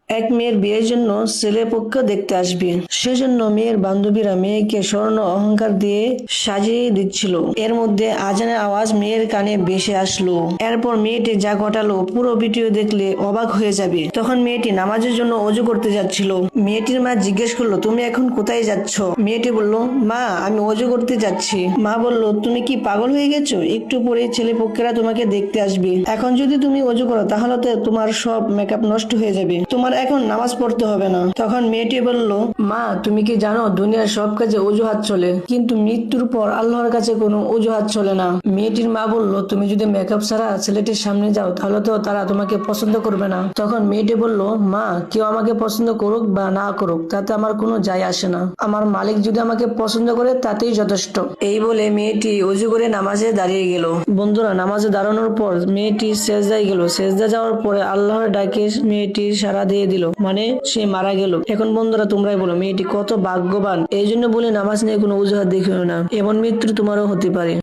এক মেয়ের বিয়ের জন্য ছেলে পক্ষ দেখতে আসবে, সেজন্য মেয়ের বান্ধবীরা মেয়েকে স্বর্ণ অহংকার দিয়ে সাজিয়ে দিচ্ছিল। এর মধ্যে আজানের আওয়াজ মেয়ের কানে ভেসে আসলো। এরপর মেয়েটি যা ঘটালো পুরো ভিডিও দেখলে অবাক হয়ে যাবে। তখন মেয়েটি নামাজের জন্য অজু করতে যাচ্ছিল। মেয়েটির মা জিজ্ঞেস করলো, তুমি এখন কোথায় যাচ্ছ? মেয়েটি বলল, মা আমি অজু করতে যাচ্ছি। মা বলল, তুমি কি পাগল হয়ে গেছো? একটু পরে ছেলে পক্ষেরা তোমাকে দেখতে আসবে। এখন যদি তুমি অজু করো তাহলে তো তোমার সব মেকআপ নষ্ট হয়ে যাবে, তোমার এখন নামাজ পড়তে হবে না। তখন মেয়েটি বলল, মা তুমি কি জানো দুনিয়ার সব কাজে অজুহাত চলে, কিন্তু মৃত্যুর পর আল্লাহর কাছে কোনো অজুহাত চলে না। মেয়েটির মা বলল, তুমি যদি মেকআপ ছাড়া ছেলেটির সামনে যাও তাহলে তো তারা তোমাকে পছন্দ করবে না। তখন মেয়েটি বলল, মা কেউ আমাকে পছন্দ করুক বা না করুক তাতে আমার কোনো যায় আসে না, আমার মালিক যদি আমাকে পছন্দ করে তাতেই যথেষ্ট। এই বলে মেয়েটি অজু করে নামাজে দাঁড়িয়ে গেল। বন্ধুরা, নামাজে দাঁড়ানোর পর মেয়েটি সেজদায় গেল। সেজদা যাওয়ার পরে আল্লাহর ডাকে মেয়েটি সাড়া দিয়ে দিল, মানে সে মারা গেল। এখন বন্ধুরা তোমরাই বলো মেয়েটি কত ভাগ্যবান। এই জন্য বলে নামাজ নিয়ে কোনো অজুহাত দেখিও না, এমন মৃত্যু তোমারও হতে পারে।